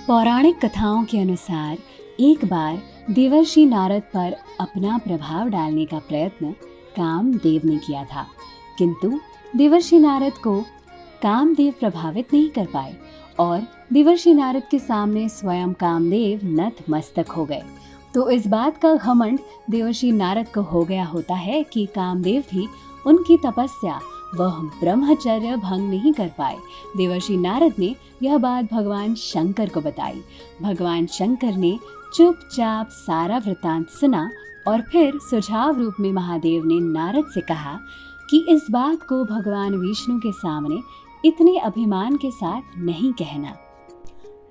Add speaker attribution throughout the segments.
Speaker 1: पौराणिक कथाओं के अनुसार एक बार देवर्षि नारद पर अपना प्रभाव डालने का प्रयत्न कामदेव ने किया था, किंतु देवर्षि नारद को कामदेव प्रभावित नहीं कर पाए और देवर्षि नारद के सामने स्वयं कामदेव नतमस्तक हो गए। तो इस बात का घमंड देवर्षि नारद को हो गया होता है कि कामदेव भी उनकी तपस्या वह ब्रह्मचर्य भंग नहीं कर पाए। देवर्षि नारद ने यह बात भगवान शंकर को बताई। भगवान शंकर ने चुपचाप सारा वृतांत सुना और फिर सुझाव रूप में महादेव ने नारद से कहा कि इस बात को भगवान विष्णु के सामने इतने अभिमान के साथ नहीं कहना।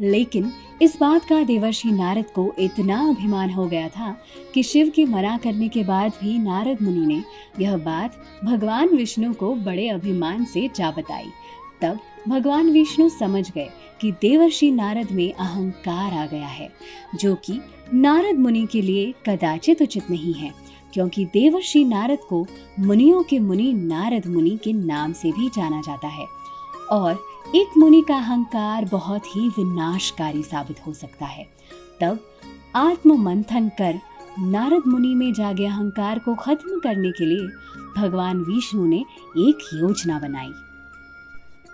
Speaker 1: लेकिन इस बात का देवर्षि नारद को इतना अभिमान हो गया था कि शिव के मना करने के बाद भी नारद मुनि ने यह बात भगवान विष्णु को बड़े अभिमान से जा बताई। तब भगवान विष्णु समझ गए कि देवर्षि नारद में अहंकार आ गया है, जो कि नारद मुनि के लिए कदाचित उचित नहीं है, क्योंकि देवर्षि नारद को मुनियों के मुनि नारद मुनि के नाम से भी जाना जाता है और एक मुनि का अहंकार बहुत ही विनाशकारी साबित हो सकता है। तब आत्म मंथन कर नारद मुनि में जागे अहंकार को खत्म करने के लिए भगवान विष्णु ने एक योजना बनाई।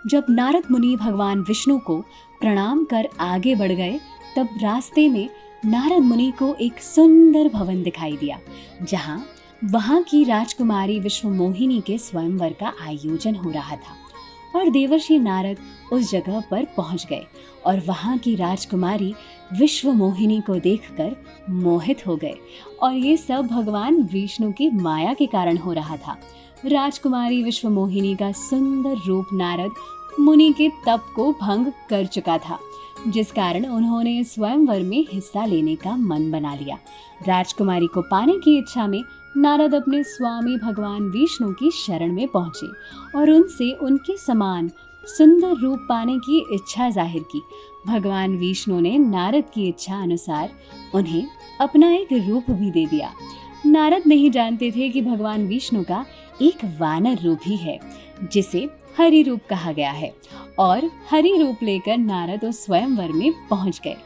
Speaker 1: जब नारद मुनि भगवान विष्णु को प्रणाम कर आगे बढ़ गए, तब रास्ते में नारद मुनि को एक सुंदर भवन दिखाई दिया, जहां वहां की राजकुमारी विश्वमोहिनी के स्वयंवर का आयोजन हो रहा था। और देवर्षि नारद उस जगह पर पहुंच गए और वहां की राजकुमारी विश्वमोहिनी को देखकर मोहित हो गए। और ये सब भगवान विष्णु की माया के कारण हो रहा था। राजकुमारी विश्वमोहिनी का सुंदर रूप नारद मुनि के तप को भंग कर चुका था, जिस कारण उन्होंने स्वयंवर में हिस्सा लेने का मन बना लिया। राजकुमारी को पाने की इच्छा में नारद अपने स्वामी भगवान विष्णु की शरण में पहुंचे और उनसे उनके समान सुंदर रूप पाने की इच्छा जाहिर की। भगवान विष्णु ने नारद की इच्छा अनुसार उन्हें अपना एक रूप भी दे दिया। नारद नहीं जानते थे कि भगवान विष्णु का एक वानर रूप ही है, जिसे हरि रूप कहा गया है, और हरि रूप लेकर नारद उस स्वयंवर में पहुंच गए।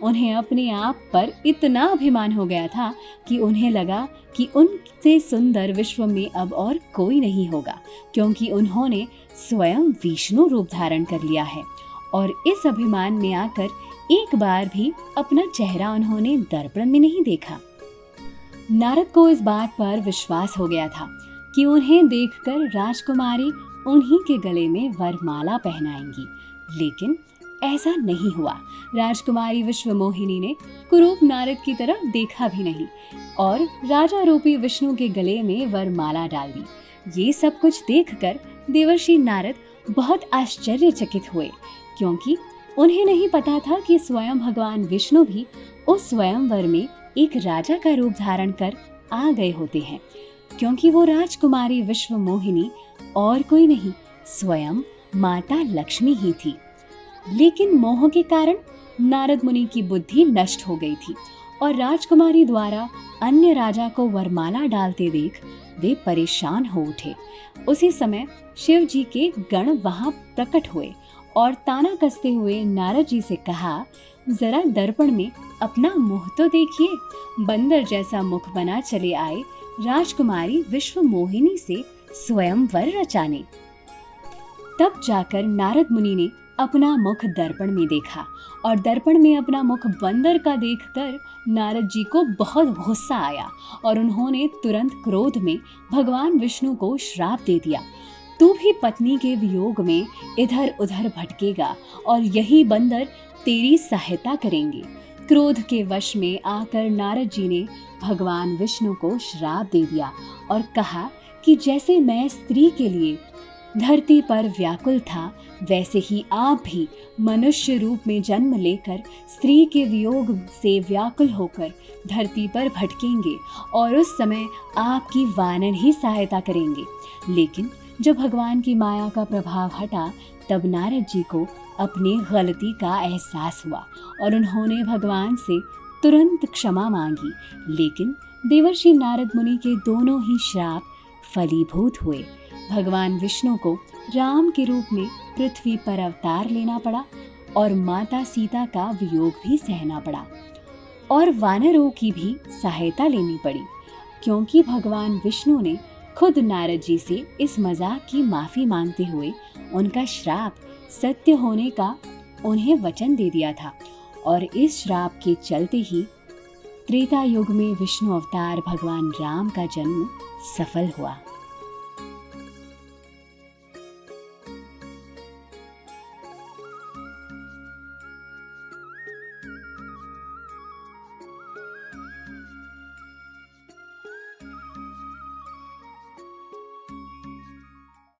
Speaker 1: उन्हें अपने आप पर इतना अभिमान हो गया था कि उन्हें लगा कि उनसे सुंदर विश्व में अब और कोई नहीं होगा, क्योंकि उन्होंने स्वयं विष्णु रूप धारण कर लिया है। और इस अभिमान में आकर एक बार भी अपना चेहरा उन्होंने दर्पण में नहीं देखा। नारद को इस बात पर विश्वास हो गया था कि उन्हें देखकर राजकुमारी उन्हीं के गले में वरमाला पहनाएंगी, लेकिन ऐसा नहीं हुआ। राजकुमारी विश्वमोहिनी ने कुरूप नारद की तरफ देखा भी नहीं और राजा रूपी विष्णु के गले में वरमाला डाल दी। ये सब कुछ देखकर देवर्षि नारद बहुत आश्चर्यचकित हुए, क्योंकि उन्हें नहीं पता था कि स्वयं भगवान विष्णु भी उस स्वयंवर में एक राजा का रूप धारण कर आ गए होते हैं, क्योंकि वो राजकुमारी विश्वमोहिनी और कोई नहीं, स्वयं माता लक्ष्मी ही थी। लेकिन मोह के कारण नारद मुनि की बुद्धि नष्ट हो गई थी और राजकुमारी द्वारा अन्य राजा को वरमाला डालते देख वे परेशान हो उठे। उसी समय शिव जी के गण वहां प्रकट हुए और ताना कसते हुए नारद जी से कहा, जरा दर्पण में अपना मुंह तो देखिए। बंदर जैसा मुख बना चले आए राजकुमारी विश्वमोहिनी से स्वयंवर रचाने। तब जाकर नारद मुनि ने अपना मुख दर्पण में देखा और दर्पण में अपना मुख बंदर का देखकर नारद जी को बहुत गुस्सा आया और उन्होंने तुरंत क्रोध में भगवान विष्णु को श्राप दे दिया, तू भी पत्नी के वियोग में इधर उधर भटकेगा और यही बंदर तेरी सहायता करेंगे। क्रोध के वश में आकर नारद जी ने भगवान विष्णु को श्राप दे दिया और कहा कि जैसे मैं स्त्री के लिए धरती पर व्याकुल था, वैसे ही आप भी मनुष्य रूप में जन्म लेकर स्त्री के वियोग से व्याकुल होकर धरती पर भटकेंगे और उस समय आपकी वानर ही सहायता करेंगे। लेकिन जब भगवान की माया का प्रभाव हटा, तब नारद जी को अपनी गलती का एहसास हुआ और उन्होंने भगवान से तुरंत क्षमा मांगी। लेकिन देवर्षि नारद मुनि के दोनों ही श्राप फलीभूत हुए। भगवान विष्णु को राम के रूप में पृथ्वी पर अवतार लेना पड़ा और माता सीता का वियोग भी सहना पड़ा और वानरों की भी सहायता लेनी पड़ी, क्योंकि भगवान विष्णु ने खुद नारद जी से इस मजाक की माफी मांगते हुए उनका श्राप सत्य होने का उन्हें वचन दे दिया था। और इस श्राप के चलते ही त्रेता युग में विष्णु अवतार भगवान राम का जन्म सफल हुआ।